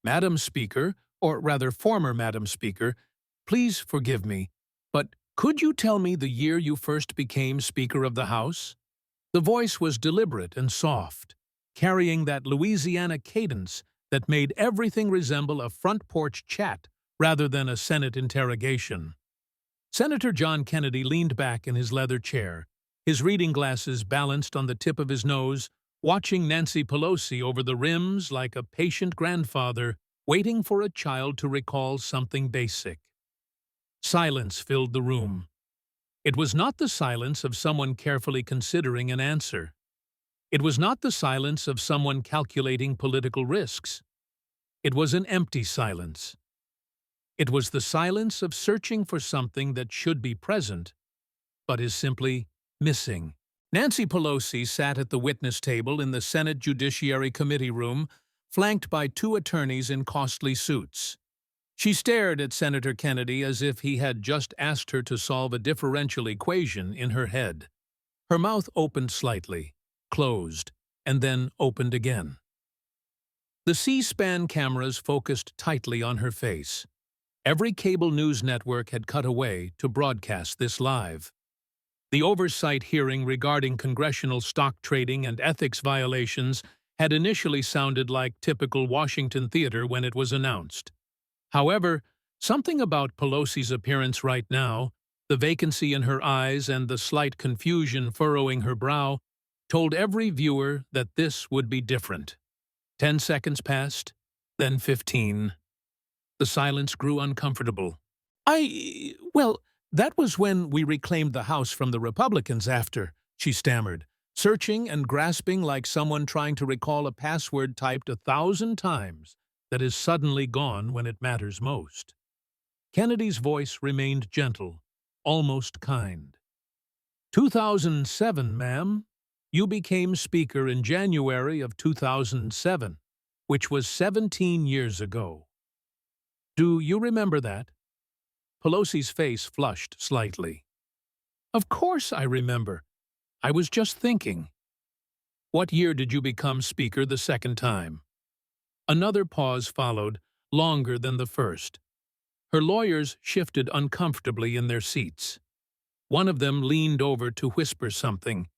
Madam Speaker, or rather former Madam Speaker, please forgive me, but could you tell me the year you first became Speaker of the House? The voice was deliberate and soft, carrying that Louisiana cadence that made everything resemble a front porch chat rather than a Senate interrogation. Senator John Kennedy leaned back in his leather chair, his reading glasses balanced on the tip of his nose, watching Nancy Pelosi over the rims like a patient grandfather waiting for a child to recall something basic. Silence filled the room. It was not the silence of someone carefully considering an answer. It was not the silence of someone calculating political risks. It was an empty silence. It was the silence of searching for something that should be present, but is simply missing. Nancy Pelosi sat at the witness table in the Senate Judiciary Committee room, flanked by two attorneys in costly suits. She stared at Senator Kennedy as if he had just asked her to solve a differential equation in her head. Her mouth opened slightly, closed, and then opened again. The C-SPAN cameras focused tightly on her face. Every cable news network had cut away to broadcast this live. The oversight hearing regarding congressional stock trading and ethics violations had initially sounded like typical Washington theater when it was announced. However, something about Pelosi's appearance right now, the vacancy in her eyes and the slight confusion furrowing her brow, told every viewer that this would be different. 10 seconds passed, then 15. The silence grew uncomfortable. Well, that was when we reclaimed the House from the Republicans after, she stammered, searching and grasping like someone trying to recall a password typed 1,000 times that is suddenly gone when it matters most. Kennedy's voice remained gentle, almost kind. 2007, ma'am. You became Speaker in January of 2007, which was 17 years ago. Do you remember that? Pelosi's face flushed slightly. Of course I remember. I was just thinking. What year did you become Speaker the second time? Another pause followed, longer than the first. Her lawyers shifted uncomfortably in their seats. One of them leaned over to whisper something,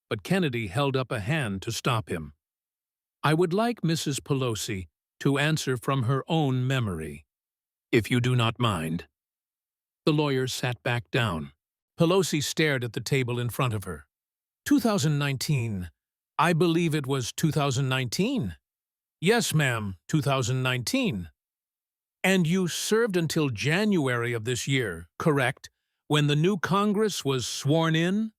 but Kennedy held up a hand to stop him. I would like Mrs. Pelosi to answer from her own memory, if you do not mind. The lawyer sat back down. Pelosi stared at the table in front of her. 2019. I believe it was 2019. Yes, ma'am, 2019. And you served until January of this year, correct, when the new Congress was sworn in?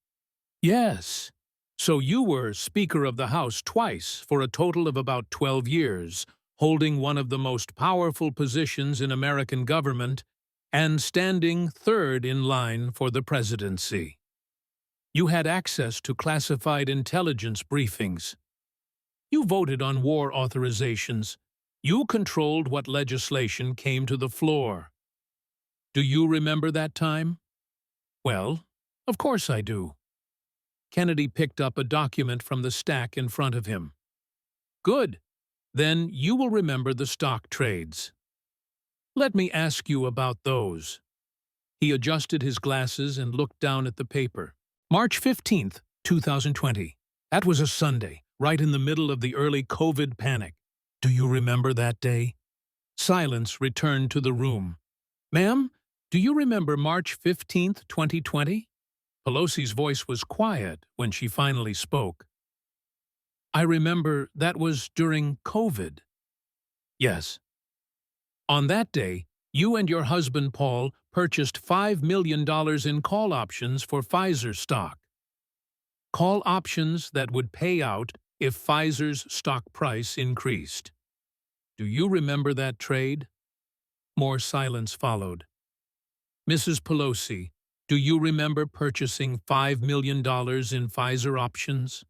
Yes. So you were Speaker of the House twice for a total of about 12 years, holding one of the most powerful positions in American government and standing third in line for the presidency. You had access to classified intelligence briefings. You voted on war authorizations. You controlled what legislation came to the floor. Do you remember that time? Well, of course I do. Kennedy picked up a document from the stack in front of him. Good. Then you will remember the stock trades. Let me ask you about those. He adjusted his glasses and looked down at the paper. March 15th, 2020. That was a Sunday, right in the middle of the early COVID panic. Do you remember that day? Silence returned to the room. Ma'am, do you remember March 15th, 2020? Pelosi's voice was quiet when she finally spoke. I remember that was during COVID. Yes. On that day, you and your husband Paul purchased $5 million in call options for Pfizer stock. Call options that would pay out if Pfizer's stock price increased. Do you remember that trade? More silence followed. Mrs. Pelosi, do you remember purchasing $5 million in Pfizer options?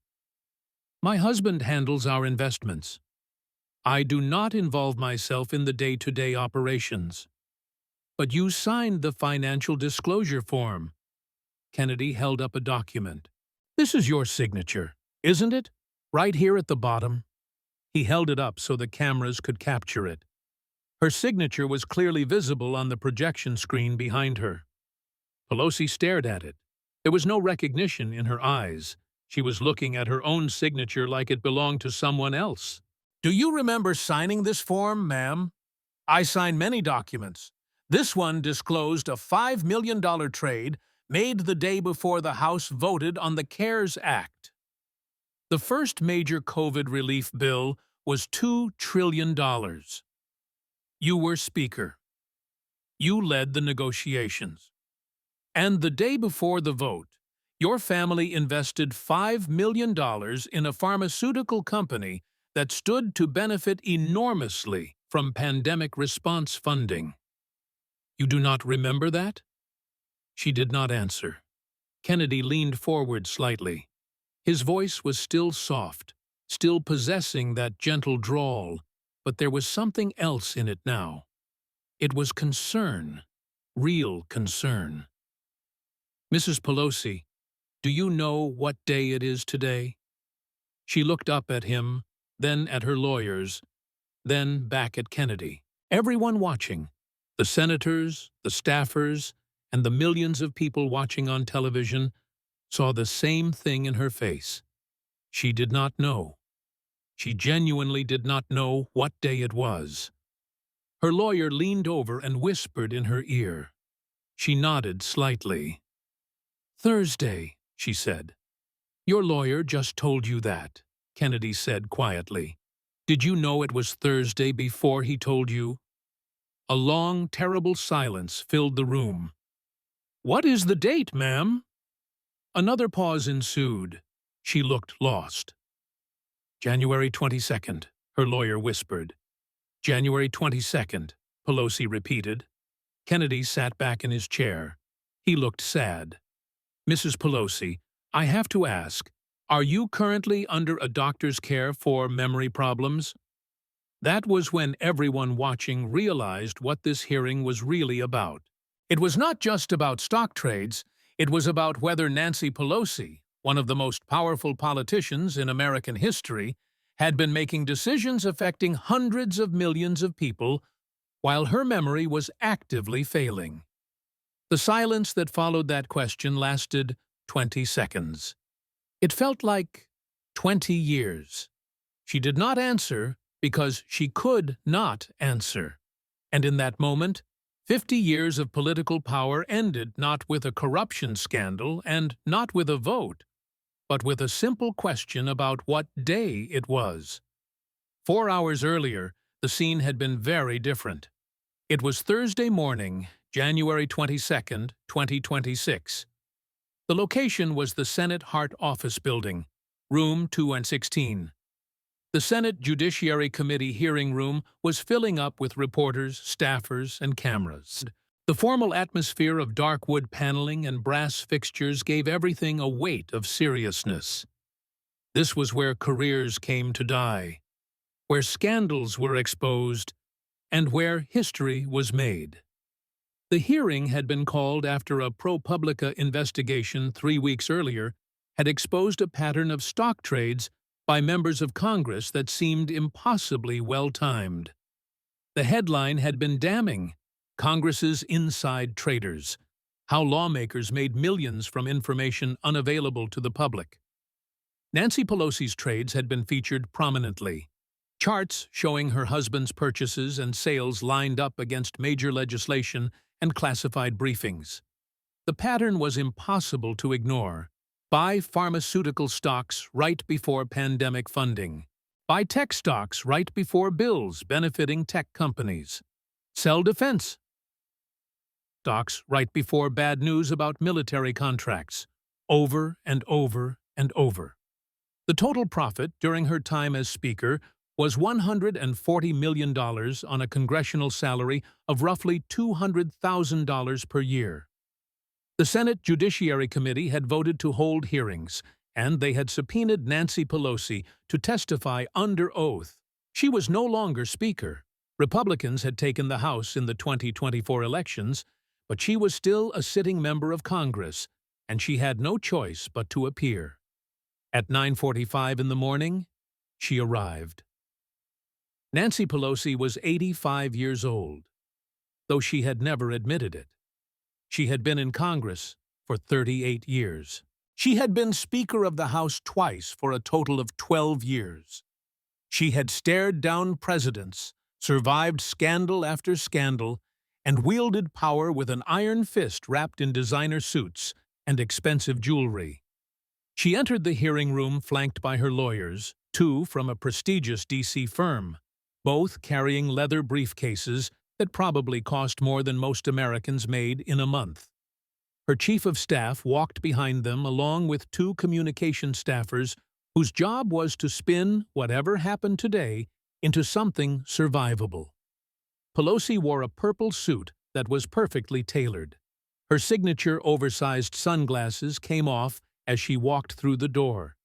My husband handles our investments. I do not involve myself in the day-to-day operations. But you signed the financial disclosure form. Kennedy held up a document. This is your signature, isn't it? Right here at the bottom. He held it up so the cameras could capture it. Her signature was clearly visible on the projection screen behind her. Pelosi stared at it. There was no recognition in her eyes. She was looking at her own signature like it belonged to someone else. "Do you remember signing this form, ma'am?" "I signed many documents. This one disclosed a $5 million trade made the day before the House voted on the CARES Act. The first major COVID relief bill was $2 trillion. You were Speaker. You led the negotiations. And the day before the vote, your family invested $5 million in a pharmaceutical company that stood to benefit enormously from pandemic response funding. You do not remember that?" She did not answer. Kennedy leaned forward slightly. His voice was still soft, still possessing that gentle drawl, but there was something else in it now. It was concern, real concern. "Mrs. Pelosi, do you know what day it is today?" She looked up at him, then at her lawyers, then back at Kennedy. Everyone watching, the senators, the staffers, and the millions of people watching on television, saw the same thing in her face. She did not know. She genuinely did not know what day it was. Her lawyer leaned over and whispered in her ear. She nodded slightly. "Thursday," she said. "Your lawyer just told you that," Kennedy said quietly. "Did you know it was Thursday before he told you?" A long, terrible silence filled the room. "What is the date, ma'am?" Another pause ensued. She looked lost. "January 22nd, her lawyer whispered. "January 22nd, Pelosi repeated. Kennedy sat back in his chair. He looked sad. "Mrs. Pelosi, I have to ask, are you currently under a doctor's care for memory problems?" That was when everyone watching realized what this hearing was really about. It was not just about stock trades, it was about whether Nancy Pelosi, one of the most powerful politicians in American history, had been making decisions affecting hundreds of millions of people while her memory was actively failing. The silence that followed that question lasted 20 seconds. It felt like 20 years. She did not answer because she could not answer. And in that moment, 50 years of political power ended not with a corruption scandal and not with a vote, but with a simple question about what day it was. 4 hours earlier, the scene had been very different. It was Thursday morning, January 22nd, 2026. The location was the Senate Hart Office Building, room 216. The Senate Judiciary Committee hearing room was filling up with reporters, staffers, and cameras. The formal atmosphere of dark wood paneling and brass fixtures gave everything a weight of seriousness. This was where careers came to die, where scandals were exposed, and where history was made. The hearing had been called after a ProPublica investigation 3 weeks earlier had exposed a pattern of stock trades by members of Congress that seemed impossibly well-timed. The headline had been damning: Congress's inside traders, how lawmakers made millions from information unavailable to the public. Nancy Pelosi's trades had been featured prominently. Charts showing her husband's purchases and sales lined up against major legislation and classified briefings. The pattern was impossible to ignore. Buy pharmaceutical stocks right before pandemic funding. Buy tech stocks right before bills benefiting tech companies. Sell defense stocks right before bad news about military contracts. Over and over and over. The total profit during her time as Speaker was $140 million on a congressional salary of roughly $200,000 per year. The Senate Judiciary Committee had voted to hold hearings, and they had subpoenaed Nancy Pelosi to testify under oath. She was no longer Speaker. Republicans had taken the House in the 2024 elections, but she was still a sitting member of Congress, and she had no choice but to appear. At 9:45 in the morning, she arrived. Nancy Pelosi was 85 years old, though she had never admitted it. She had been in Congress for 38 years. She had been Speaker of the House twice for a total of 12 years. She had stared down presidents, survived scandal after scandal, and wielded power with an iron fist wrapped in designer suits and expensive jewelry. She entered the hearing room flanked by her lawyers, two from a prestigious D.C. firm, both carrying leather briefcases that probably cost more than most Americans made in a month. Her chief of staff walked behind them along with two communication staffers whose job was to spin whatever happened today into something survivable. Pelosi wore a purple suit that was perfectly tailored. Her signature oversized sunglasses came off as she walked through the door,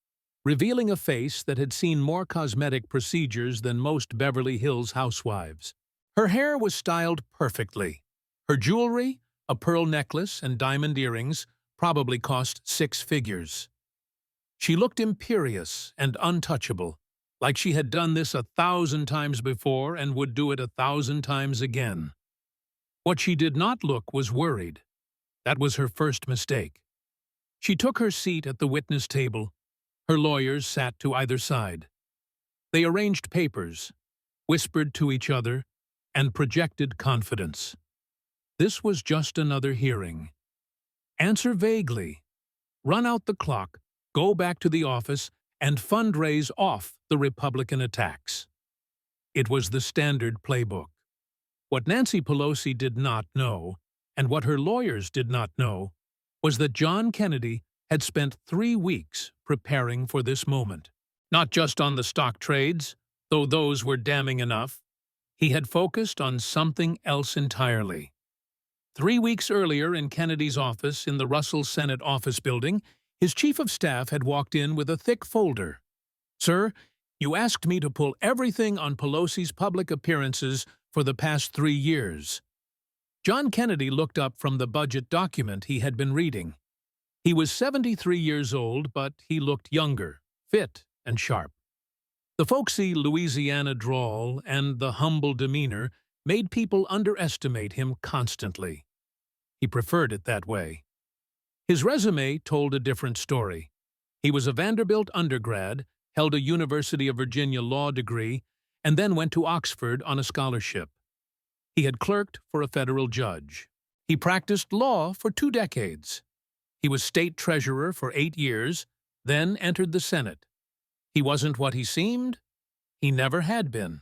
revealing a face that had seen more cosmetic procedures than most Beverly Hills housewives. Her hair was styled perfectly. Her jewelry, a pearl necklace and diamond earrings, probably cost 6 figures. She looked imperious and untouchable, like she had done this 1,000 times before and would do it 1,000 times again. What she did not look was worried. That was her first mistake. She took her seat at the witness table. Her lawyers sat to either side. They arranged papers, whispered to each other, and projected confidence. This was just another hearing. Answer vaguely. Run out the clock, go back to the office, and fundraise off the Republican attacks. It was the standard playbook. What Nancy Pelosi did not know, and what her lawyers did not know, was that John Kennedy had spent 3 weeks preparing for this moment. Not just on the stock trades, though those were damning enough. He had focused on something else entirely. 3 weeks earlier in Kennedy's office in the Russell Senate office building, his chief of staff had walked in with a thick folder. "Sir, you asked me to pull everything on Pelosi's public appearances for the past 3 years. John Kennedy looked up from the budget document he had been reading. He was 73 years old, but he looked younger, fit, and sharp. The folksy Louisiana drawl and the humble demeanor made people underestimate him constantly. He preferred it that way. His resume told a different story. He was a Vanderbilt undergrad, held a University of Virginia law degree, and then went to Oxford on a scholarship. He had clerked for a federal judge. He practiced law for 2 decades. He was state treasurer for 8 years, then entered the Senate. He wasn't what he seemed. He never had been.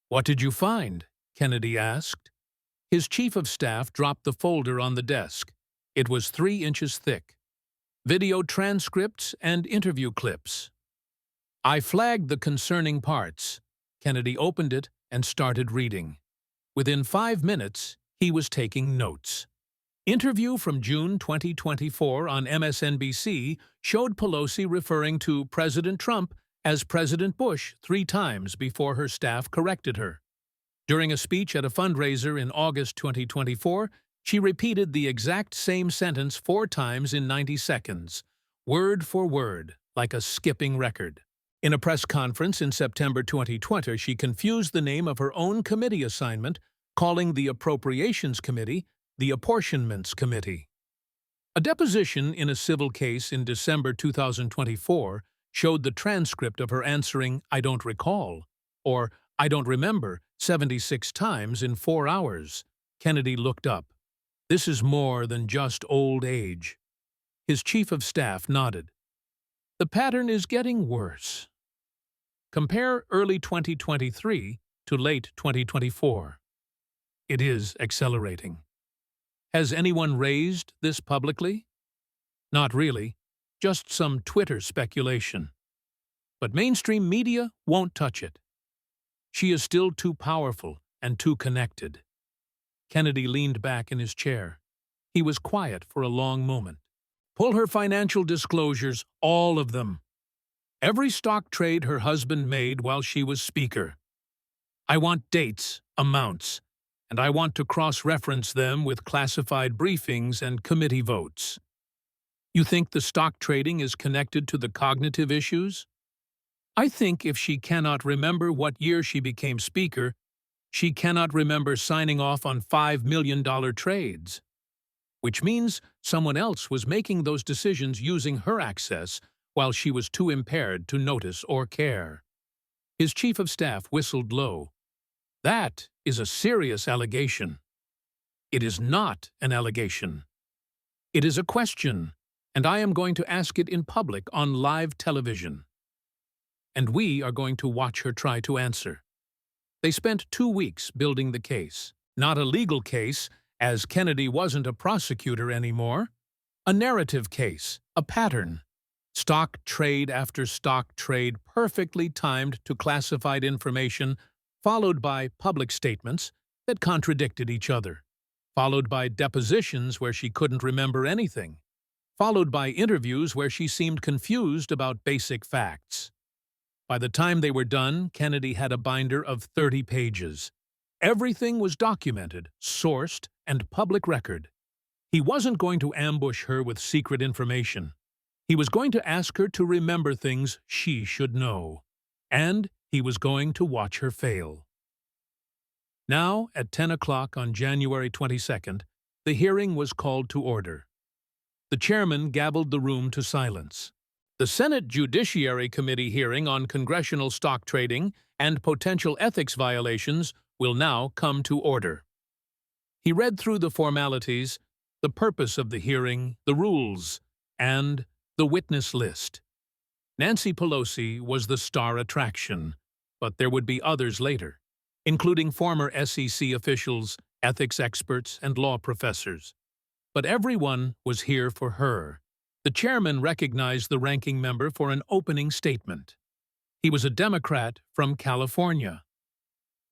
"What did you find?" Kennedy asked. His chief of staff dropped the folder on the desk. It was 3 inches thick. Video transcripts and interview clips. "I flagged the concerning parts." Kennedy opened it and started reading. Within 5 minutes, he was taking notes. Interview from June 2024 on MSNBC showed Pelosi referring to President Trump as President Bush 3 times before her staff corrected her. During a speech at a fundraiser in August 2024, she repeated the exact same sentence 4 times in 90 seconds, word for word, like a skipping record. In a press conference in September 2020, she confused the name of her own committee assignment, calling the Appropriations Committee the Apportionments Committee. A deposition in a civil case in December 2024 showed the transcript of her answering "I don't recall" or "I don't remember" 76 times in 4 hours. Kennedy looked up. "This is more than just old age." His chief of staff nodded. "The pattern is getting worse. Compare early 2023 to late 2024. It is accelerating." Has anyone raised this publicly? Not really, just some Twitter speculation. But mainstream media won't touch it. She is still too powerful and too connected. Kennedy leaned back in his chair. He was quiet for a long moment. "Pull her financial disclosures, all of them. Every stock trade her husband made while she was Speaker. I want dates, amounts, and I want to cross-reference them with classified briefings and committee votes." "You think the stock trading is connected to the cognitive issues?" I think if she cannot remember what year she became Speaker, she cannot remember signing off on $5 million trades, which means someone else was making those decisions using her access while she was too impaired to notice or care. His chief of staff whistled low. That is a serious allegation. It is not an allegation. It is a question, and I am going to ask it in public on live television. And we are going to watch her try to answer. They spent 2 weeks building the case. Not a legal case, as Kennedy wasn't a prosecutor anymore. A narrative case, a pattern. Stock trade after stock trade perfectly timed to classified information, followed by public statements that contradicted each other, followed by depositions where she couldn't remember anything, followed by interviews where she seemed confused about basic facts. By the time they were done, Kennedy had a binder of 30 pages. Everything was documented, sourced, and public record. He wasn't going to ambush her with secret information. He was going to ask her to remember things she should know. And he was going to watch her fail. Now, at 10 o'clock on January 22nd, the hearing was called to order. The chairman gavelled the room to silence. The Senate Judiciary Committee hearing on congressional stock trading and potential ethics violations will now come to order. He read through the formalities, the purpose of the hearing, the rules, and the witness list. Nancy Pelosi was the star attraction, but there would be others later, including former SEC officials, ethics experts, and law professors. But everyone was here for her. The chairman recognized the ranking member for an opening statement. He was a Democrat from California.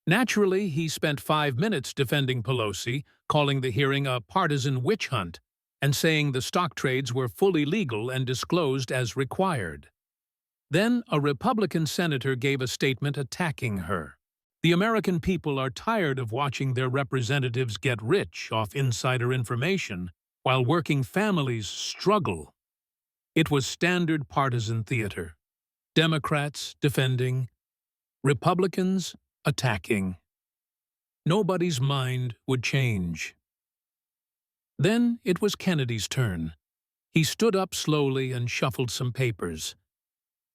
Naturally, he spent 5 minutes defending Pelosi, calling the hearing a partisan witch hunt, and saying the stock trades were fully legal and disclosed as required. Then a Republican senator gave a statement attacking her. The American people are tired of watching their representatives get rich off insider information while working families struggle. It was standard partisan theater. Democrats defending, Republicans attacking. Nobody's mind would change. Then it was Kennedy's turn. He stood up slowly and shuffled some papers.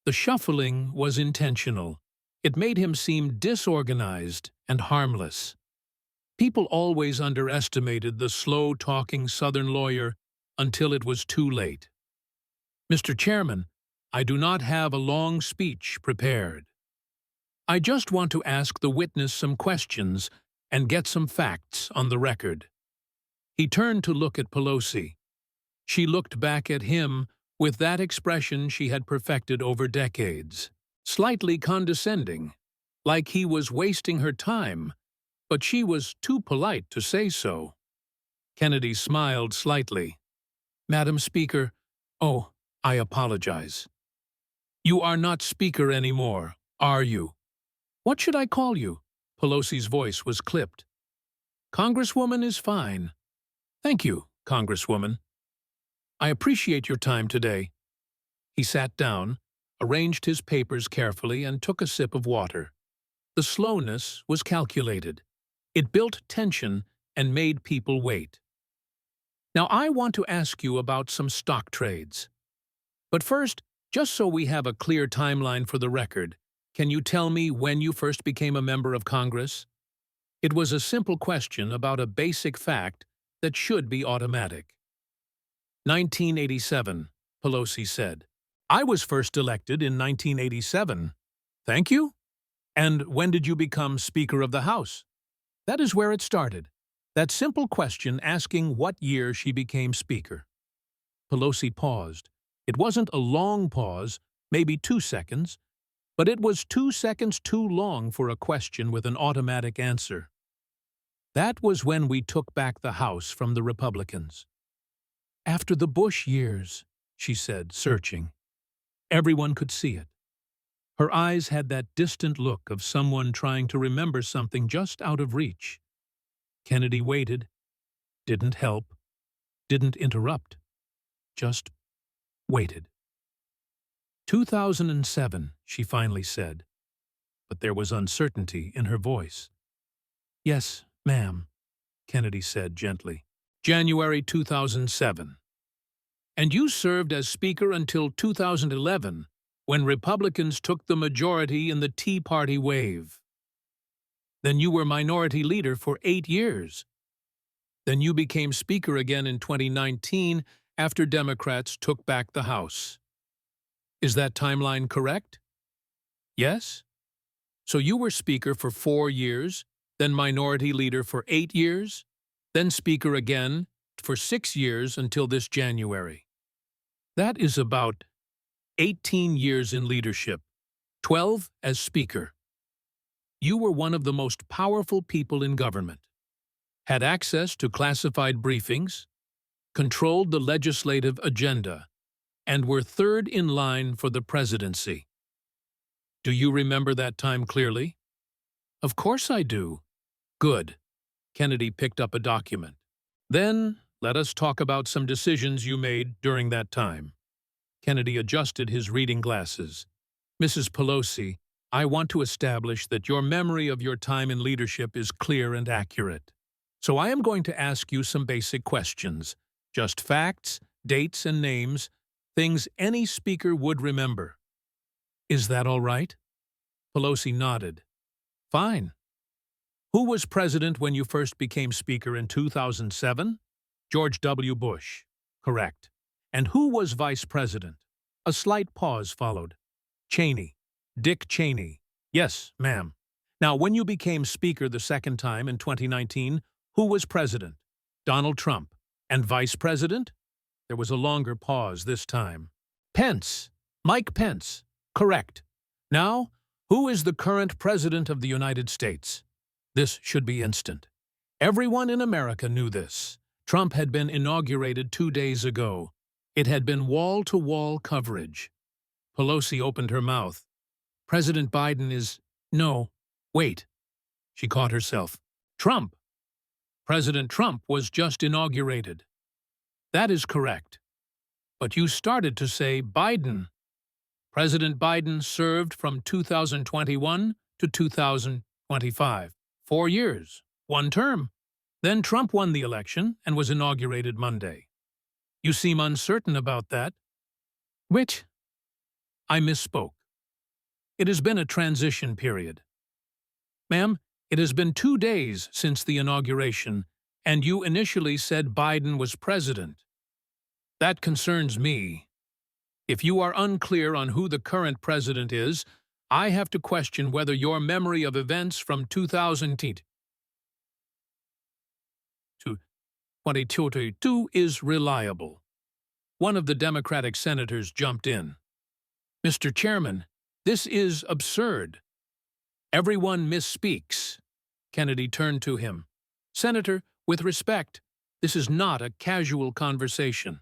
The shuffling was intentional. It made him seem disorganized and harmless. People always underestimated the slow-talking Southern lawyer until it was too late. Mr. Chairman, I do not have a long speech prepared. I just want to ask the witness some questions and get some facts on the record. He turned to look at Pelosi. She looked back at him with that expression she had perfected over decades, slightly condescending, like he was wasting her time, but she was too polite to say so. Kennedy smiled slightly. Madam Speaker, oh, I apologize. You are not Speaker anymore, are you? What should I call you? Pelosi's voice was clipped. Congresswoman is fine. Thank you, Congresswoman. I appreciate your time today. He sat down, arranged his papers carefully, and took a sip of water. The slowness was calculated. It built tension and made people wait. Now I want to ask you about some stock trades. But first, just so we have a clear timeline for the record, can you tell me when you first became a member of Congress? It was a simple question about a basic fact that should be automatic. 1987, Pelosi said. I was first elected in 1987. Thank you. And when did you become Speaker of the House? That is where it started. That simple question asking what year she became Speaker. Pelosi paused. It wasn't a long pause, maybe 2 seconds, but it was 2 seconds too long for a question with an automatic answer. That was when we took back the House from the Republicans. After the Bush years, she said, searching. Everyone could see it. Her eyes had that distant look of someone trying to remember something just out of reach. Kennedy waited, didn't help, didn't interrupt, just waited. 2007, she finally said, but there was uncertainty in her voice. Yes, ma'am, Kennedy said gently. January 2007. And you served as Speaker until 2011, when Republicans took the majority in the Tea Party wave. Then you were Minority Leader for 8 years. Then you became Speaker again in 2019 after Democrats took back the House. Is that timeline correct? Yes? So you were Speaker for 4 years, then Minority Leader for 8 years, then Speaker again for 6 years until this January. That is about 18 years in leadership, 12 as Speaker. You were one of the most powerful people in government, had access to classified briefings, controlled the legislative agenda, and were third in line for the presidency. Do you remember that time clearly? Of course I do. Good. Kennedy picked up a document. Then, let us talk about some decisions you made during that time. Kennedy adjusted his reading glasses. Mrs. Pelosi, I want to establish that your memory of your time in leadership is clear and accurate. So I am going to ask you some basic questions. Just facts, dates, and names, things any speaker would remember. Is that all right? Pelosi nodded. Fine. Who was president when you first became Speaker in 2007? George W. Bush. Correct. And who was Vice President? A slight pause followed. Cheney. Dick Cheney. Yes, ma'am. Now, when you became Speaker the second time in 2019, who was President? Donald Trump. And Vice President? There was a longer pause this time. Pence. Mike Pence. Correct. Now, who is the current President of the United States? This should be instant. Everyone in America knew this. Trump had been inaugurated 2 days ago. It had been wall-to-wall coverage. Pelosi opened her mouth. President Biden is… No, wait. She caught herself. Trump. President Trump was just inaugurated. That is correct. But you started to say Biden. President Biden served from 2021 to 2025. 4 years, 1 term. Then Trump won the election and was inaugurated Monday. You seem uncertain about that. Which? I misspoke. It has been a transition period. Ma'am, it has been 2 days since the inauguration, and you initially said Biden was president. That concerns me. If you are unclear on who the current president is, I have to question whether your memory of events from 2022 is reliable. One of the Democratic senators jumped in. Mr. Chairman, this is absurd. Everyone misspeaks. Kennedy turned to him. Senator, with respect, this is not a casual conversation.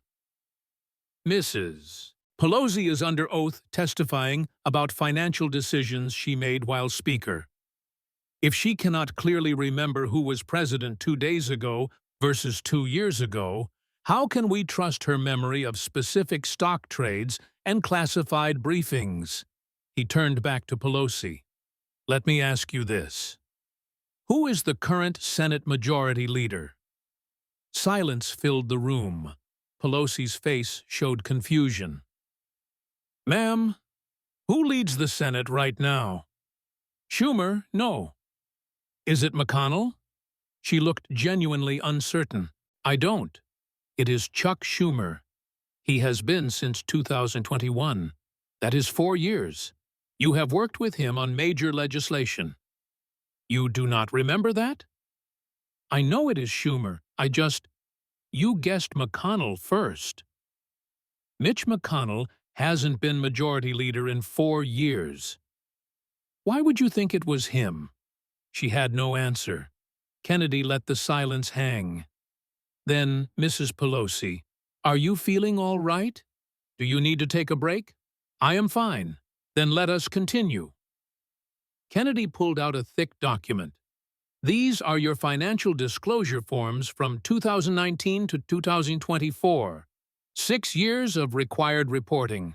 Mrs. Pelosi is under oath testifying about financial decisions she made while Speaker. If she cannot clearly remember who was president 2 days ago versus 2 years ago, how can we trust her memory of specific stock trades and classified briefings? He turned back to Pelosi. Let me ask you this. Who is the current Senate Majority Leader? Silence filled the room. Pelosi's face showed confusion. Ma'am, who leads the Senate right now? Schumer, no. Is it McConnell? She looked genuinely uncertain. I don't. It is Chuck Schumer. He has been since 2021. That is 4 years. You have worked with him on major legislation. You do not remember that? I know it is Schumer. You guessed McConnell first. Mitch McConnell hasn't been Majority Leader in 4 years. Why would you think it was him? She had no answer. Kennedy let the silence hang. Then, Mrs. Pelosi, are you feeling all right? Do you need to take a break? I am fine. Then let us continue. Kennedy pulled out a thick document. These are your financial disclosure forms from 2019 to 2024. 6 years of required reporting.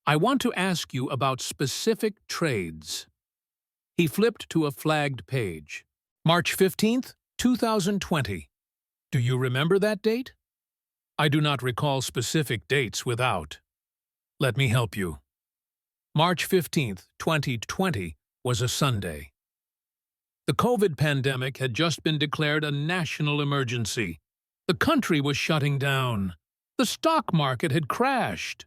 I want to ask you about specific trades. He flipped to a flagged page. March 15th, 2020. Do you remember that date? I do not recall specific dates without. Let me help you. March 15th, 2020 was a Sunday. The COVID pandemic had just been declared a national emergency. The country was shutting down. The stock market had crashed.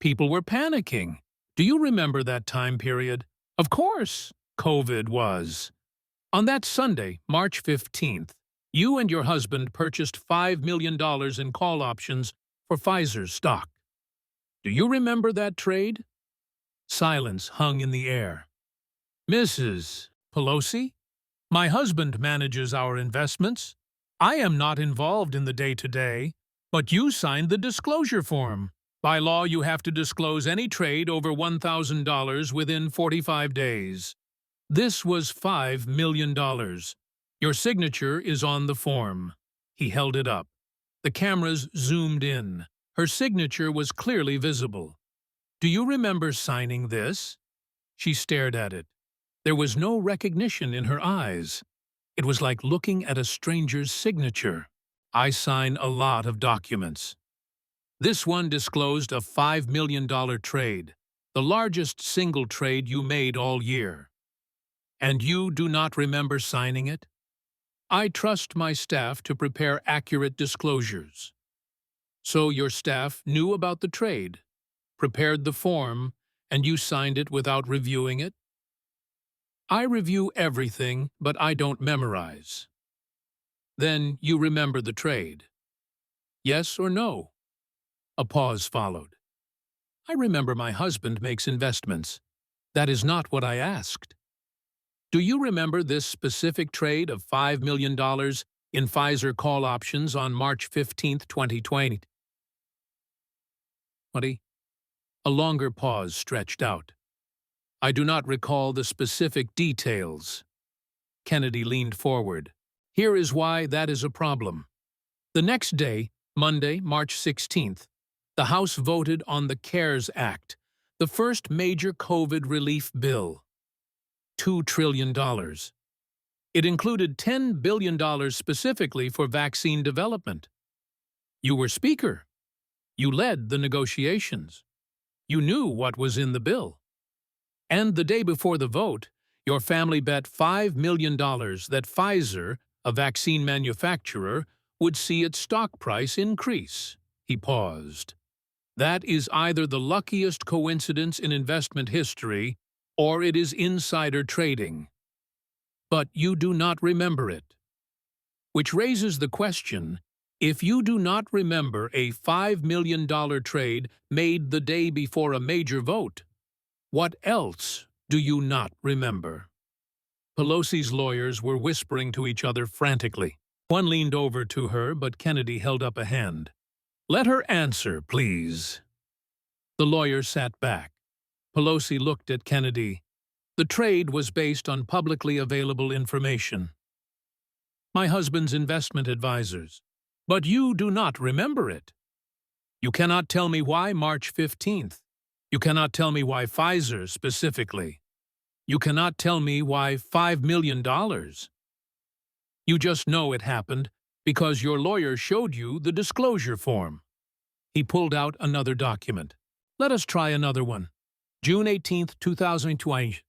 People were panicking. Do you remember that time period? Of course, COVID was. On that Sunday, March 15th, you and your husband purchased $5 million in call options for Pfizer's stock. Do you remember that trade? Silence hung in the air. Mrs. Pelosi? My husband manages our investments. I am not involved in the day-to-day, but you signed the disclosure form. By law, you have to disclose any trade over $1,000 within 45 days. This was $5 million. Your signature is on the form. He held it up. The cameras zoomed in. Her signature was clearly visible. Do you remember signing this? She stared at it. There was no recognition in her eyes. It was like looking at a stranger's signature. I sign a lot of documents. This one disclosed a $5 million trade, the largest single trade you made all year. And you do not remember signing it? I trust my staff to prepare accurate disclosures. So your staff knew about the trade, prepared the form, and you signed it without reviewing it? I review everything, but I don't memorize. Then you remember the trade. Yes or no? A pause followed. I remember my husband makes investments. That is not what I asked. Do you remember this specific trade of $5 million in Pfizer call options on March 15th, 2020? A longer pause stretched out. I do not recall the specific details. Kennedy leaned forward. Here is why that is a problem. The next day, Monday, March 16th, the House voted on the CARES Act, the first major COVID relief bill. $2 trillion. It included $10 billion specifically for vaccine development. You were Speaker. You led the negotiations. You knew what was in the bill. And the day before the vote, your family bet $5 million that Pfizer, a vaccine manufacturer, would see its stock price increase. He paused. That is either the luckiest coincidence in investment history, or it is insider trading. But you do not remember it. Which raises the question, if you do not remember a $5 million trade made the day before a major vote, what else do you not remember? Pelosi's lawyers were whispering to each other frantically. One leaned over to her, but Kennedy held up a hand. Let her answer, please. The lawyer sat back. Pelosi looked at Kennedy. The trade was based on publicly available information. My husband's investment advisors. But you do not remember it. You cannot tell me why March 15th. You cannot tell me why Pfizer specifically. You cannot tell me why $5 million. You just know it happened because your lawyer showed you the disclosure form. He pulled out another document. Let us try another one. June 18th, 2020.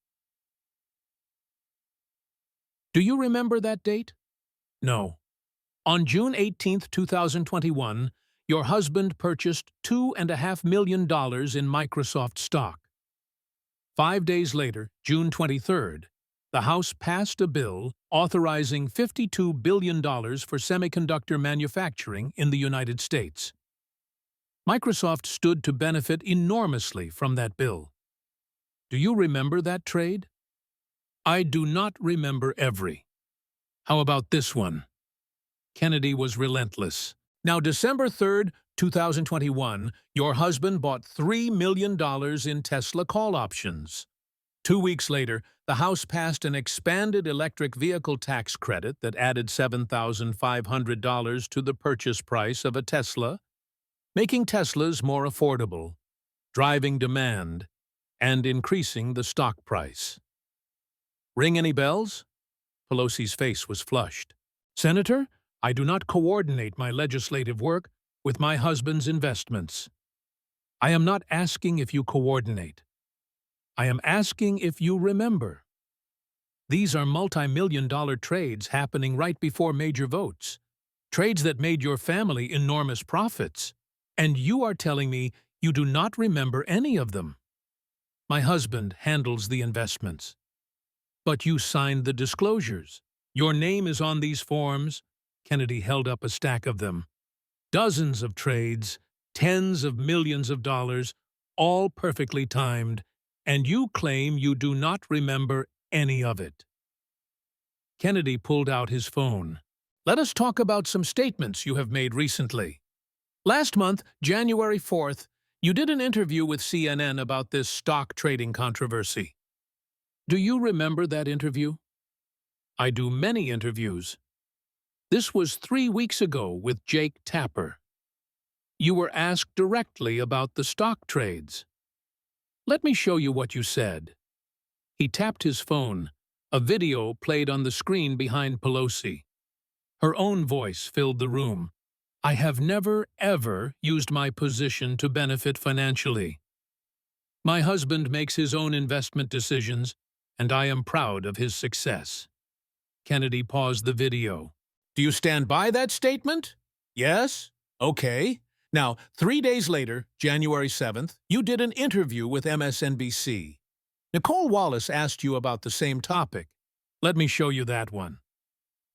Do you remember that date? No. On June 18th, 2021, your husband purchased $2.5 million in Microsoft stock. 5 days later, June 23rd, the House passed a bill authorizing $52 billion for semiconductor manufacturing in the United States. Microsoft stood to benefit enormously from that bill. Do you remember that trade? I do not remember every. How about this one? Kennedy was relentless. Now, December 3rd, 2021, your husband bought $3 million in Tesla call options. 2 weeks later, the House passed an expanded electric vehicle tax credit that added $7,500 to the purchase price of a Tesla, making Teslas more affordable. driving demand, and increasing the stock price. Ring any bells? Pelosi's face was flushed. Senator, I do not coordinate my legislative work with my husband's investments. I am not asking if you coordinate. I am asking if you remember. These are multi-million-dollar trades happening right before major votes. Trades that made your family enormous profits. And you are telling me you do not remember any of them. My husband handles the investments. But you signed the disclosures. Your name is on these forms. Kennedy held up a stack of them. Dozens of trades, tens of millions of dollars, all perfectly timed, and you claim you do not remember any of it. Kennedy pulled out his phone. Let us talk about some statements you have made recently. Last month, January 4th, you did an interview with CNN about this stock trading controversy. Do you remember that interview? I do many interviews. This was 3 weeks ago with Jake Tapper. You were asked directly about the stock trades. Let me show you what you said. He tapped his phone. A video played on the screen behind Pelosi. Her own voice filled the room. I have never, ever used my position to benefit financially. My husband makes his own investment decisions, and I am proud of his success. Kennedy paused the video. Do you stand by that statement? Yes? Okay. Now, 3 days later, January 7th, you did an interview with MSNBC. Nicole Wallace asked you about the same topic. Let me show you that one.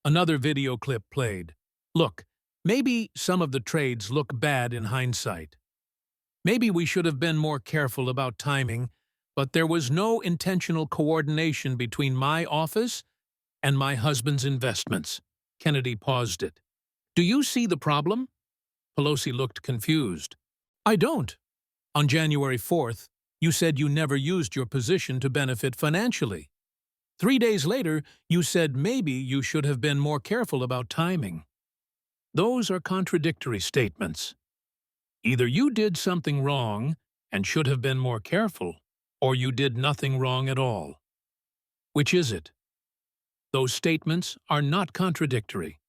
Another video clip played. Look, maybe some of the trades look bad in hindsight. Maybe we should have been more careful about timing, but there was no intentional coordination between my office and my husband's investments. Kennedy paused it. Do you see the problem? Pelosi looked confused. I don't. On January 4th, you said you never used your position to benefit financially. 3 days later, you said maybe you should have been more careful about timing. Those are contradictory statements. Either you did something wrong and should have been more careful, or you did nothing wrong at all. Which is it? Those statements are not contradictory.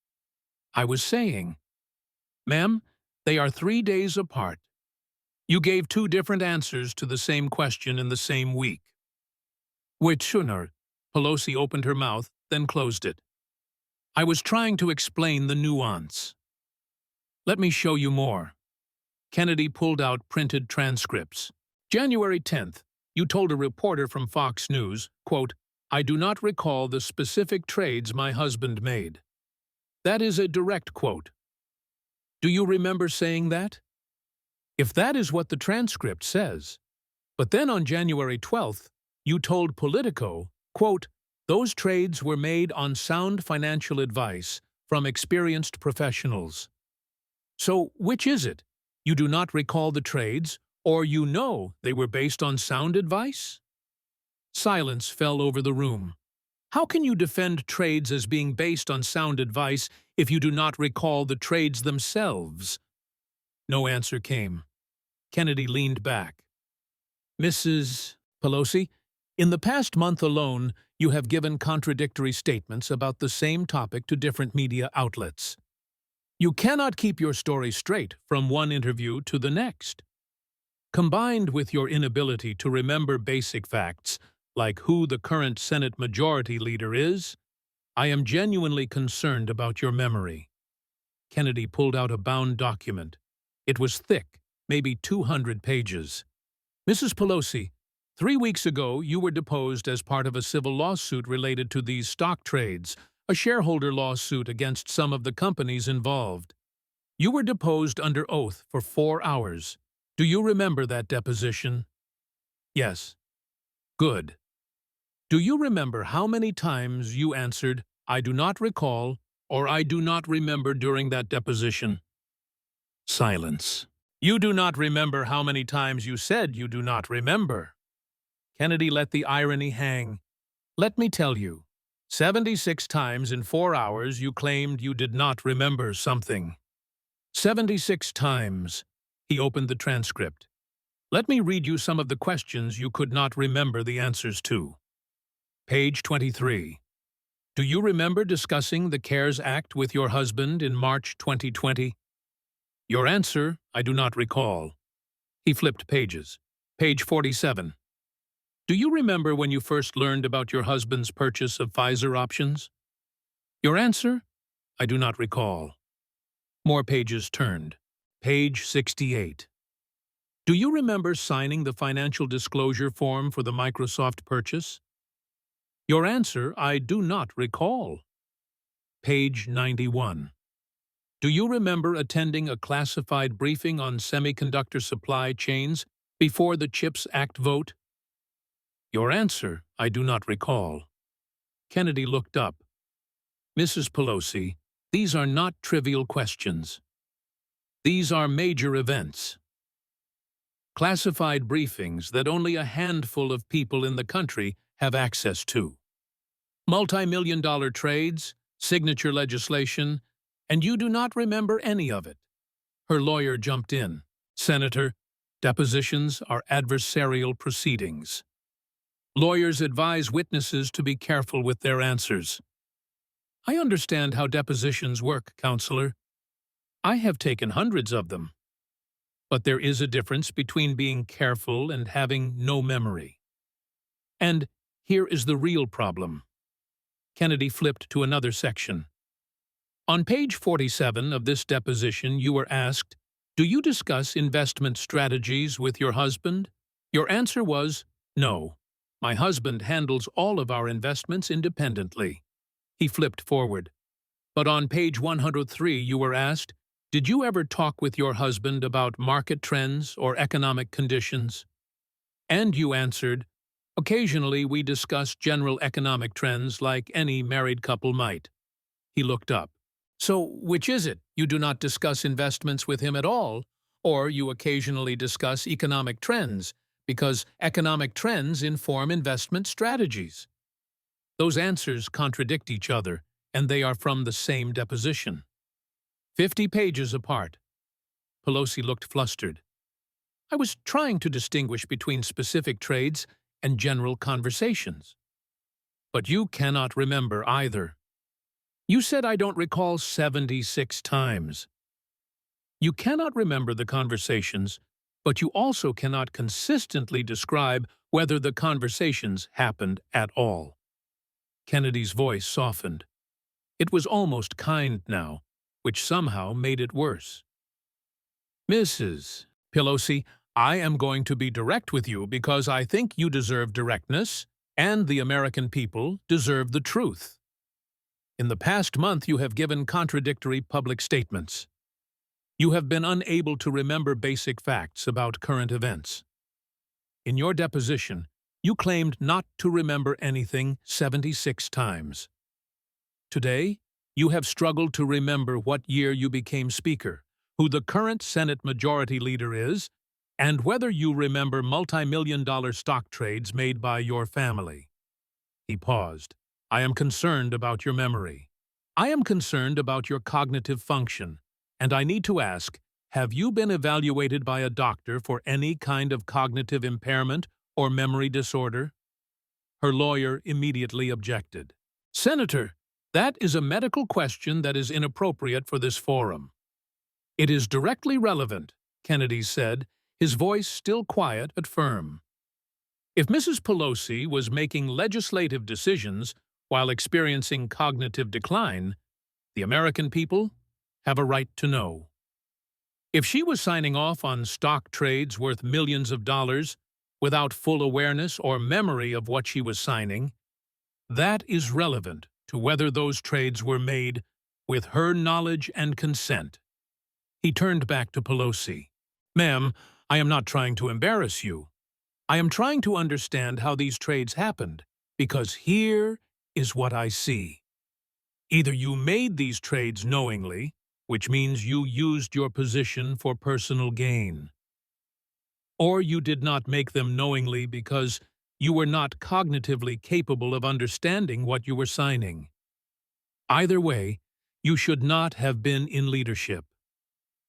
I was saying, ma'am, they are 3 days apart. You gave 2 different answers to the same question in the same week. Which sooner? Pelosi opened her mouth, then closed it. I was trying to explain the nuance. Let me show you more. Kennedy pulled out printed transcripts. January 10th, you told a reporter from Fox News, quote, I do not recall the specific trades my husband made. That is a direct quote. Do you remember saying that? If that is what the transcript says. But then on January 12th, you told Politico, quote, those trades were made on sound financial advice from experienced professionals. So which is it? You do not recall the trades, or you know they were based on sound advice? Silence fell over the room. How can you defend trades as being based on sound advice if you do not recall the trades themselves? No answer came. Kennedy leaned back. Mrs. Pelosi, in the past month alone, you have given contradictory statements about the same topic to different media outlets. You cannot keep your story straight from one interview to the next. Combined with your inability to remember basic facts, like who the current Senate Majority Leader is, I am genuinely concerned about your memory. Kennedy pulled out a bound document. It was thick, maybe 200 pages. Mrs. Pelosi, 3 weeks ago you were deposed as part of a civil lawsuit related to these stock trades, a shareholder lawsuit against some of the companies involved. You were deposed under oath for 4 hours. Do you remember that deposition? Yes. Good. Do you remember how many times you answered, I do not recall, or I do not remember during that deposition? Silence. You do not remember how many times you said you do not remember. Kennedy let the irony hang. Let me tell you, 76 times in 4 hours you claimed you did not remember something. 76 times. He opened the transcript. Let me read you some of the questions you could not remember the answers to. Page 23. Do you remember discussing the CARES Act with your husband in March 2020? Your answer, I do not recall. He flipped pages. Page 47. Do you remember when you first learned about your husband's purchase of Pfizer options? Your answer, I do not recall. More pages turned. Page 68. Do you remember signing the financial disclosure form for the Microsoft purchase? Your answer, I do not recall. Page 91. Do you remember attending a classified briefing on semiconductor supply chains before the CHIPS Act vote? Your answer, I do not recall. Kennedy looked up. Mrs. Pelosi, these are not trivial questions. These are major events. Classified briefings that only a handful of people in the country have access to. Multi-million-dollar trades, signature legislation, and you do not remember any of it. Her lawyer jumped in. Senator, depositions are adversarial proceedings. Lawyers advise witnesses to be careful with their answers. I understand how depositions work, Counselor. I have taken hundreds of them. But there is a difference between being careful and having no memory. And here is the real problem. Kennedy flipped to another section. On page 47 of this deposition, you were asked, do you discuss investment strategies with your husband? Your answer was, no. My husband handles all of our investments independently. He flipped forward. But on page 103, you were asked, did you ever talk with your husband about market trends or economic conditions? And you answered, occasionally we discuss general economic trends like any married couple might. He looked up. So, which is it? You do not discuss investments with him at all, or you occasionally discuss economic trends, because economic trends inform investment strategies. Those answers contradict each other, and they are from the same deposition. 50 pages apart. Pelosi looked flustered. I was trying to distinguish between specific trades and general conversations. But you cannot remember either. You said I don't recall 76 times. You cannot remember the conversations, but you also cannot consistently describe whether the conversations happened at all. Kennedy's voice softened. It was almost kind now, which somehow made it worse. Mrs. Pelosi, I am going to be direct with you because I think you deserve directness, and the American people deserve the truth. In the past month, you have given contradictory public statements. You have been unable to remember basic facts about current events. In your deposition, you claimed not to remember anything 76 times. Today, you have struggled to remember what year you became Speaker, who the current Senate Majority Leader is, and whether you remember multi-million-dollar stock trades made by your family. He paused. I am concerned about your memory. I am concerned about your cognitive function, and I need to ask, have you been evaluated by a doctor for any kind of cognitive impairment or memory disorder? Her lawyer immediately objected. Senator, that is a medical question that is inappropriate for this forum. It is directly relevant, Kennedy said, his voice still quiet but firm. If Mrs. Pelosi was making legislative decisions while experiencing cognitive decline, the American people have a right to know. If she was signing off on stock trades worth millions of dollars without full awareness or memory of what she was signing, that is relevant to whether those trades were made with her knowledge and consent. He turned back to Pelosi. Ma'am, I am not trying to embarrass you. I am trying to understand how these trades happened, because here is what I see. Either you made these trades knowingly, which means you used your position for personal gain, or you did not make them knowingly because you were not cognitively capable of understanding what you were signing. Either way, you should not have been in leadership.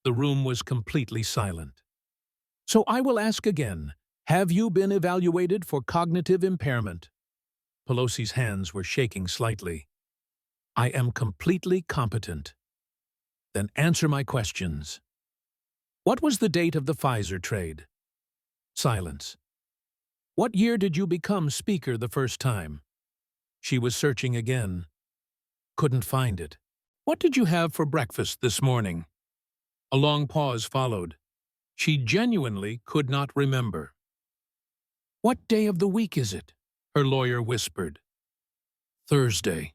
The room was completely silent. So I will ask again, have you been evaluated for cognitive impairment? Pelosi's hands were shaking slightly. I am completely competent. Then answer my questions. What was the date of the Pfizer trade? Silence. What year did you become speaker the first time? She was searching again. Couldn't find it. What did you have for breakfast this morning? A long pause followed. She genuinely could not remember. What day of the week is it? Her lawyer whispered. Thursday.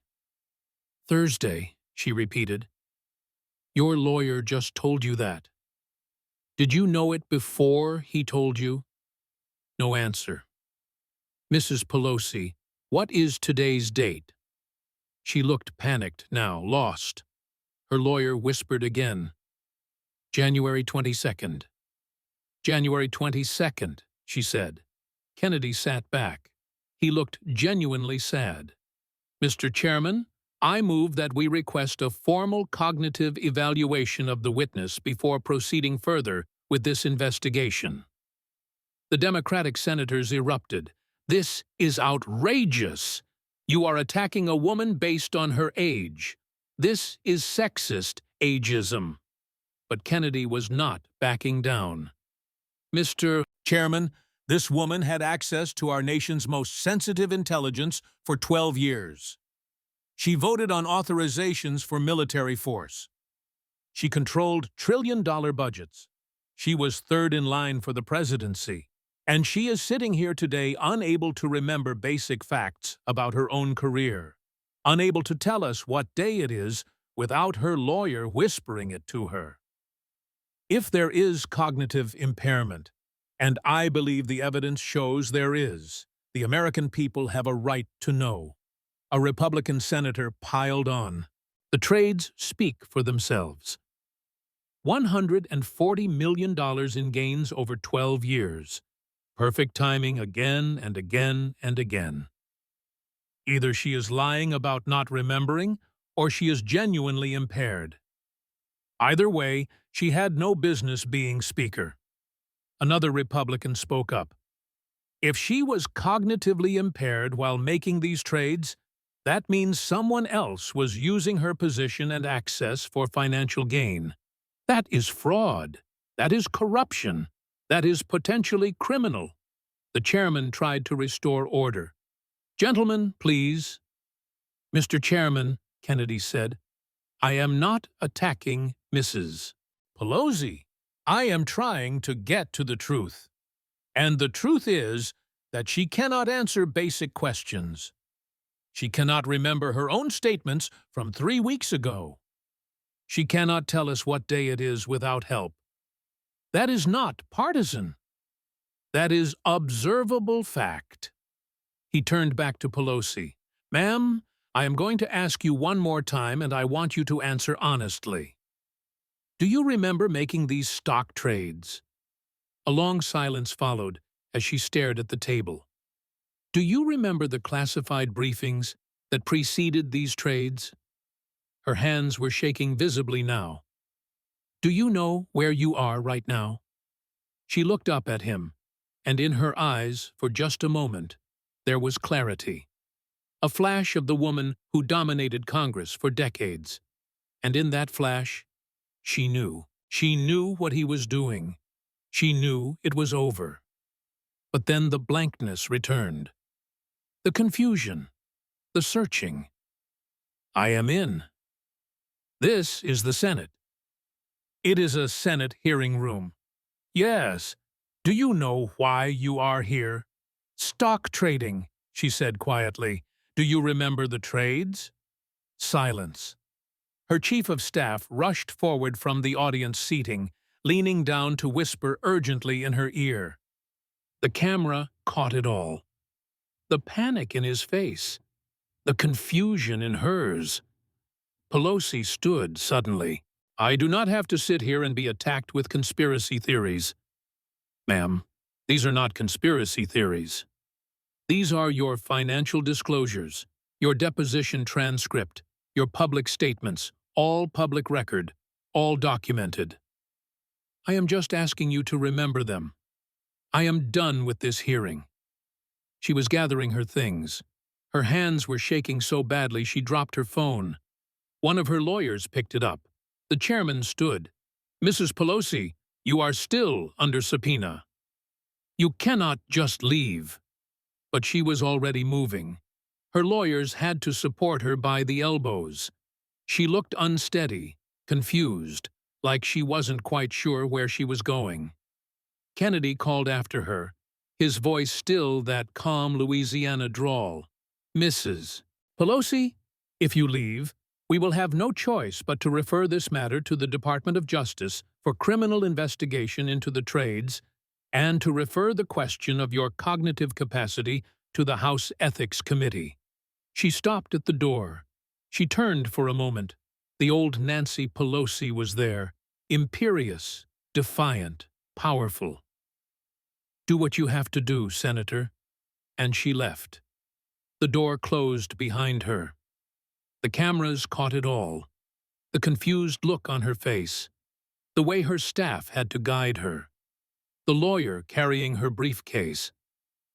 Thursday, she repeated. Your lawyer just told you that. Did you know it before he told you? No answer. Mrs. Pelosi, what is today's date? She looked panicked now, lost. Her lawyer whispered again. January 22nd. January 22nd, she said. Kennedy sat back. He looked genuinely sad. Mr. Chairman, I move that we request a formal cognitive evaluation of the witness before proceeding further with this investigation. The Democratic senators erupted. This is outrageous. You are attacking a woman based on her age. This is sexist ageism. But Kennedy was not backing down. Mr. Chairman, this woman had access to our nation's most sensitive intelligence for 12 years. She voted on authorizations for military force. She controlled trillion-dollar budgets. She was third in line for the presidency. And she is sitting here today unable to remember basic facts about her own career, unable to tell us what day it is without her lawyer whispering it to her. If there is cognitive impairment, and I believe the evidence shows there is, the American people have a right to know. A Republican senator piled on. The trades speak for themselves. $140 million in gains over 12 years. Perfect timing again and again and again. Either she is lying about not remembering, or she is genuinely impaired. Either way, she had no business being speaker. Another Republican spoke up. If she was cognitively impaired while making these trades, that means someone else was using her position and access for financial gain. That is fraud. That is corruption. That is potentially criminal. The chairman tried to restore order. Gentlemen, please. Mr. Chairman, Kennedy said, I am not attacking Mrs. Pelosi. I am trying to get to the truth. And the truth is that she cannot answer basic questions. She cannot remember her own statements from 3 weeks ago. She cannot tell us what day it is without help. That is not partisan. That is observable fact. He turned back to Pelosi. Ma'am, I am going to ask you one more time, and I want you to answer honestly. Do you remember making these stock trades? A long silence followed as she stared at the table. Do you remember the classified briefings that preceded these trades? Her hands were shaking visibly now. Do you know where you are right now? She looked up at him, and in her eyes, for just a moment, there was clarity. A flash of the woman who dominated Congress for decades. And in that flash, she knew. She knew what he was doing. She knew it was over. But then the blankness returned. The confusion. The searching. I am in. This is the Senate. It is a Senate hearing room. Yes. Do you know why you are here? Stock trading, she said quietly. Do you remember the trades? Silence. Her chief of staff rushed forward from the audience seating, leaning down to whisper urgently in her ear. The camera caught it all. The panic in his face. The confusion in hers. Pelosi stood suddenly. I do not have to sit here and be attacked with conspiracy theories. Ma'am, these are not conspiracy theories. These are your financial disclosures, your deposition transcript, your public statements, all public record, all documented. I am just asking you to remember them. I am done with this hearing. She was gathering her things. Her hands were shaking so badly she dropped her phone. One of her lawyers picked it up. The chairman stood. Mrs. Pelosi, you are still under subpoena. You cannot just leave. But she was already moving. Her lawyers had to support her by the elbows. She looked unsteady, confused, like she wasn't quite sure where she was going. Kennedy called after her, his voice still that calm Louisiana drawl. Mrs. Pelosi, if you leave, we will have no choice but to refer this matter to the Department of Justice for criminal investigation into the trades and to refer the question of your cognitive capacity to the House Ethics Committee. She stopped at the door. She turned for a moment. The old Nancy Pelosi was there, imperious, defiant, powerful. Do what you have to do, Senator. And she left. The door closed behind her. The cameras caught it all. The confused look on her face. The way her staff had to guide her. The lawyer carrying her briefcase.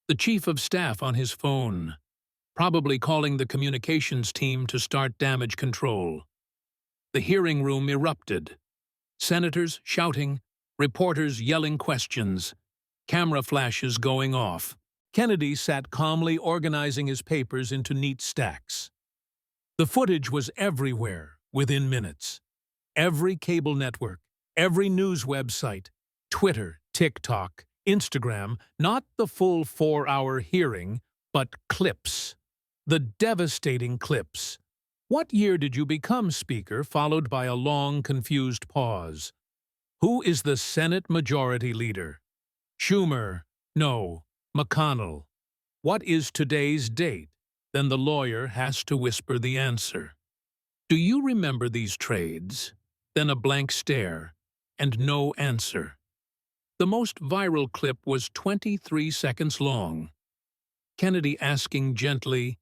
The chief of staff on his phone, probably calling the communications team to start damage control. The hearing room erupted. Senators shouting, reporters yelling questions, camera flashes going off. Kennedy sat calmly organizing his papers into neat stacks. The footage was everywhere within minutes. Every cable network, every news website, Twitter, TikTok, Instagram, not the full 4-hour hearing, but clips. The devastating clips. What year did you become Speaker, followed by a long, confused pause? Who is the Senate Majority Leader? Schumer. No. McConnell. What is today's date? Then the lawyer has to whisper the answer. Do you remember these trades? Then a blank stare, and no answer. The most viral clip was 23 seconds long. Kennedy asking gently,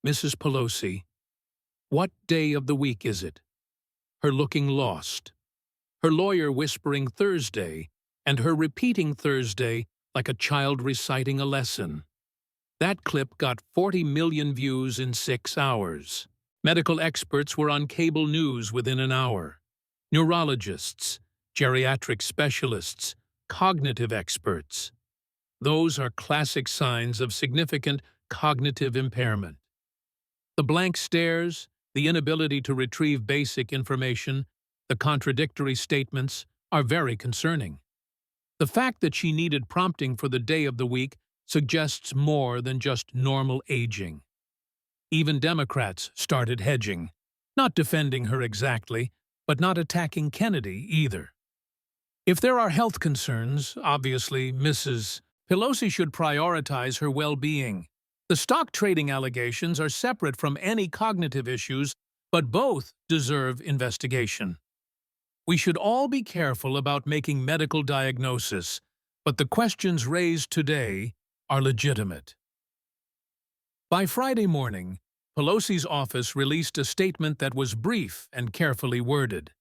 Mrs. Pelosi, what day of the week is it? Her looking lost. Her lawyer whispering Thursday, and her repeating Thursday like a child reciting a lesson. That clip got 40 million views in 6 hours. Medical experts were on cable news within an hour. Neurologists, geriatric specialists, cognitive experts. Those are classic signs of significant cognitive impairment. The blank stares, the inability to retrieve basic information, the contradictory statements are very concerning. The fact that she needed prompting for the day of the week suggests more than just normal aging. Even Democrats started hedging, not defending her exactly, but not attacking Kennedy either. If there are health concerns, obviously Mrs. Pelosi should prioritize her well-being. The stock trading allegations are separate from any cognitive issues, but both deserve investigation. We should all be careful about making medical diagnosis, but the questions raised today are legitimate. By Friday morning, Pelosi's office released a statement that was brief and carefully worded.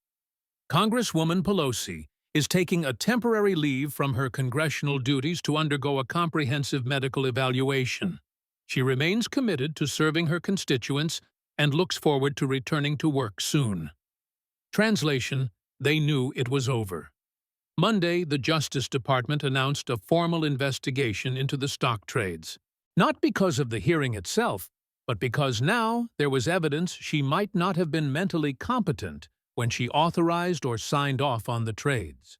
Congresswoman Pelosi is taking a temporary leave from her congressional duties to undergo a comprehensive medical evaluation. She remains committed to serving her constituents and looks forward to returning to work soon. Translation: they knew it was over. Monday, the Justice Department announced a formal investigation into the stock trades. Not because of the hearing itself, but because now there was evidence she might not have been mentally competent when she authorized or signed off on the trades.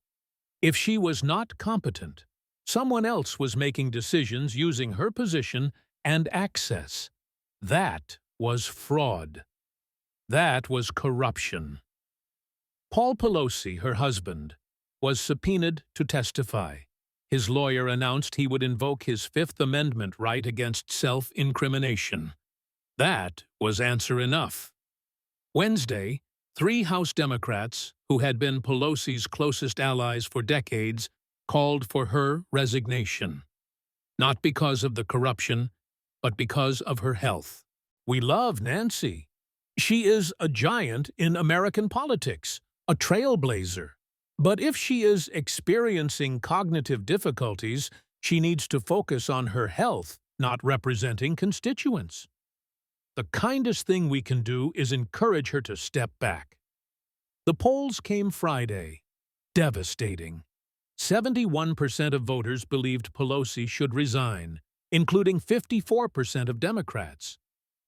If she was not competent, someone else was making decisions using her position and access. That was fraud. That was corruption. Paul Pelosi, her husband, was subpoenaed to testify. His lawyer announced he would invoke his Fifth Amendment right against self-incrimination. That was answer enough. Wednesday, 3 House Democrats, who had been Pelosi's closest allies for decades, called for her resignation. Not because of the corruption, but because of her health. We love Nancy. She is a giant in American politics, a trailblazer. But if she is experiencing cognitive difficulties, she needs to focus on her health, not representing constituents. The kindest thing we can do is encourage her to step back. The polls came Friday. Devastating. 71% of voters believed Pelosi should resign, including 54% of Democrats.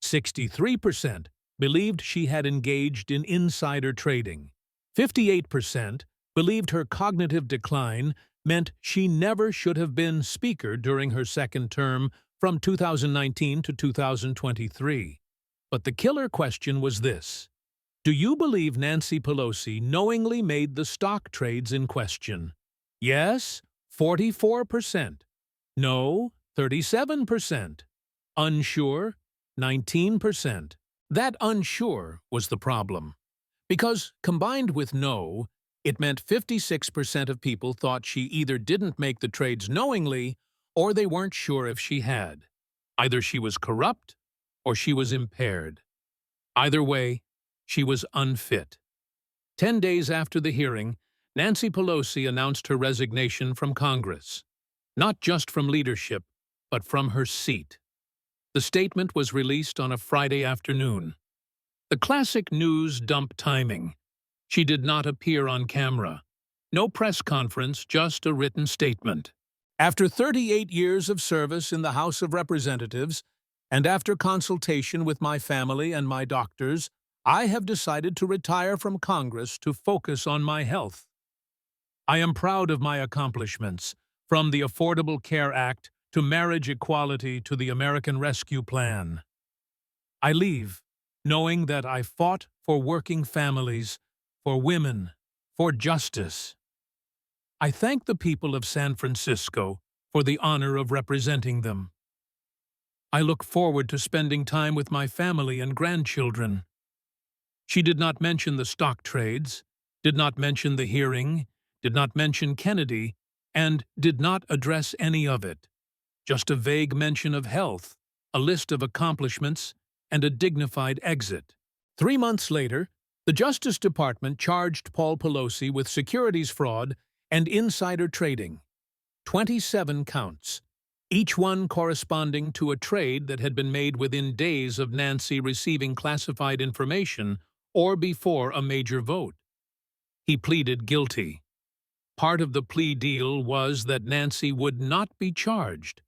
63% believed she had engaged in insider trading. 58% believed her cognitive decline meant she never should have been Speaker during her second term from 2019 to 2023. But the killer question was this: do you believe Nancy Pelosi knowingly made the stock trades in question? Yes, 44%. No, 37%. Unsure, 19%. That unsure was the problem. Because, combined with no, it meant 56% of people thought she either didn't make the trades knowingly or they weren't sure if she had. Either she was corrupt or she was impaired. Either way, she was unfit. 10 days after the hearing, Nancy Pelosi announced her resignation from Congress. Not just from leadership, but from her seat. The statement was released on a Friday afternoon. The classic news dump timing. She did not appear on camera. No press conference, just a written statement. After 38 years of service in the House of Representatives, and after consultation with my family and my doctors, I have decided to retire from Congress to focus on my health. I am proud of my accomplishments, from the Affordable Care Act to marriage equality to the American Rescue Plan. I leave, knowing that I fought for working families, for women, for justice. I thank the people of San Francisco for the honor of representing them. I look forward to spending time with my family and grandchildren. She did not mention the stock trades, did not mention the hearing, did not mention Kennedy, and did not address any of it. Just a vague mention of health, a list of accomplishments, and a dignified exit. 3 months later, the Justice Department charged Paul Pelosi with securities fraud and insider trading. 27 counts, each one corresponding to a trade that had been made within days of Nancy receiving classified information or before a major vote. He pleaded guilty. Part of the plea deal was that Nancy would not be charged.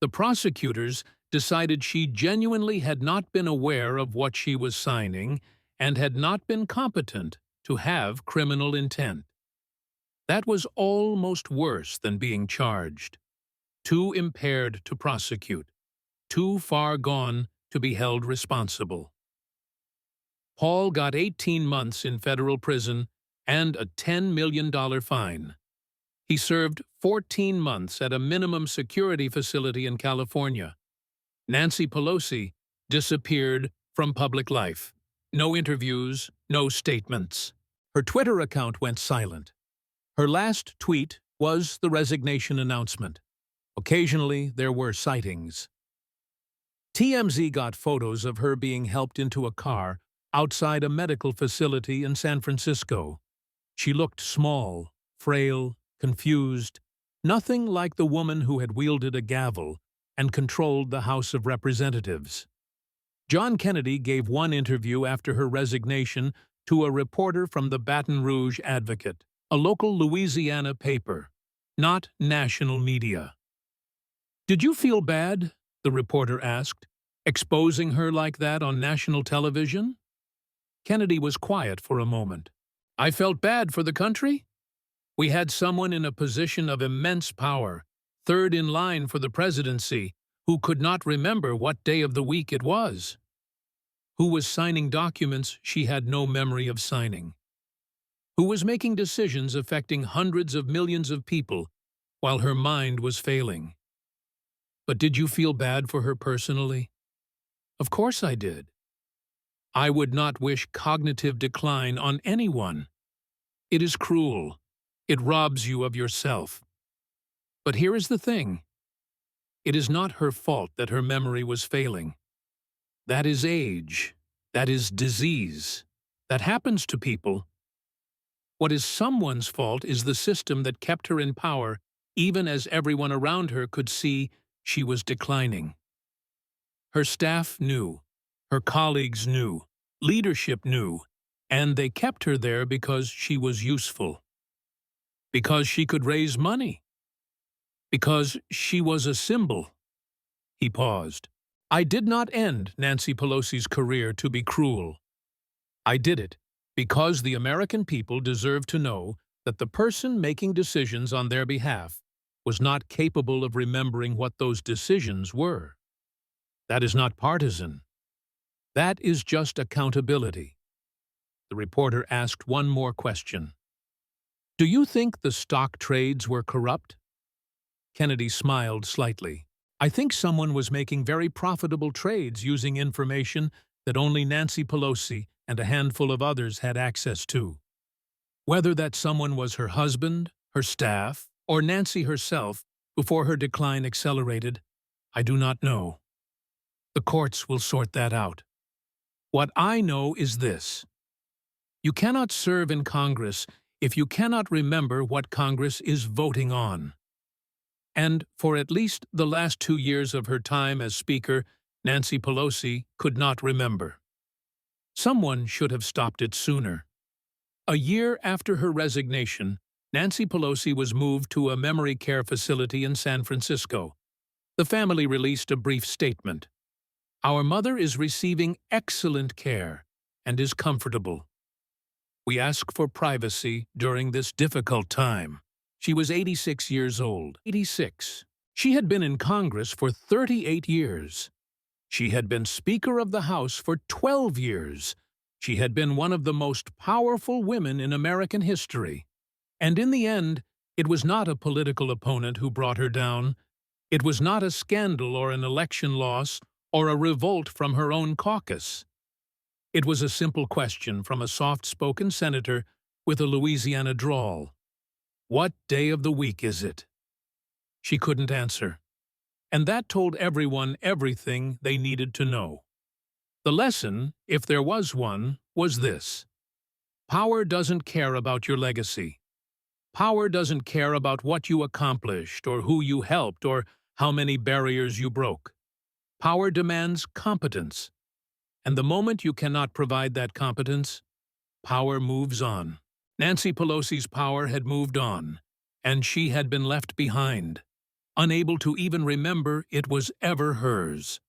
The prosecutors decided she genuinely had not been aware of what she was signing and had not been competent to have criminal intent. That was almost worse than being charged. Too impaired to prosecute, too far gone to be held responsible. Paul got 18 months in federal prison and a $10 million fine. He served 14 months at a minimum security facility in California. Nancy Pelosi disappeared from public life. No interviews, no statements. Her Twitter account went silent. Her last tweet was the resignation announcement. Occasionally, there were sightings. TMZ got photos of her being helped into a car outside a medical facility in San Francisco. She looked small, frail, confused, nothing like the woman who had wielded a gavel and controlled the House of Representatives. John Kennedy gave one interview after her resignation to a reporter from the Baton Rouge Advocate, a local Louisiana paper, not national media. "Did you feel bad?" the reporter asked, "exposing her like that on national television?" Kennedy was quiet for a moment. "I felt bad for the country. We had someone in a position of immense power, third in line for the presidency, who could not remember what day of the week it was, who was signing documents she had no memory of signing, who was making decisions affecting hundreds of millions of people while her mind was failing. But did you feel bad for her personally?" "Of course I did. I would not wish cognitive decline on anyone. It is cruel. It robs you of yourself. But here is the thing. It is not her fault that her memory was failing. That is age. That is disease. That happens to people. What is someone's fault is the system that kept her in power, even as everyone around her could see she was declining. Her staff knew, her colleagues knew, leadership knew, and they kept her there because she was useful. Because she could raise money. Because she was a symbol. He paused. I did not end Nancy Pelosi's career to be cruel. I did it because the American people deserve to know that the person making decisions on their behalf was not capable of remembering what those decisions were. That is not partisan. That is just accountability. The reporter asked one more question. Do you think the stock trades were corrupt? Kennedy smiled slightly. I think someone was making very profitable trades using information that only Nancy Pelosi and a handful of others had access to. Whether that someone was her husband, her staff, or Nancy herself before her decline accelerated, I do not know. The courts will sort that out. What I know is this. You cannot serve in Congress if you cannot remember what Congress is voting on. And for at least the last 2 years of her time as Speaker, Nancy Pelosi could not remember. Someone should have stopped it sooner. A year after her resignation, Nancy Pelosi was moved to a memory care facility in San Francisco. The family released a brief statement. Our mother is receiving excellent care and is comfortable. We ask for privacy during this difficult time. She was 86 years old. 86. She had been in Congress for 38 years. She had been Speaker of the House for 12 years. She had been one of the most powerful women in American history. And in the end, it was not a political opponent who brought her down. It was not a scandal or an election loss or a revolt from her own caucus. It was a simple question from a soft-spoken senator with a Louisiana drawl. What day of the week is it? She couldn't answer. And that told everyone everything they needed to know. The lesson, if there was one, was this. Power doesn't care about your legacy. Power doesn't care about what you accomplished or who you helped or how many barriers you broke. Power demands competence. And the moment you cannot provide that competence, power moves on. Nancy Pelosi's power had moved on, and she had been left behind, unable to even remember it was ever hers.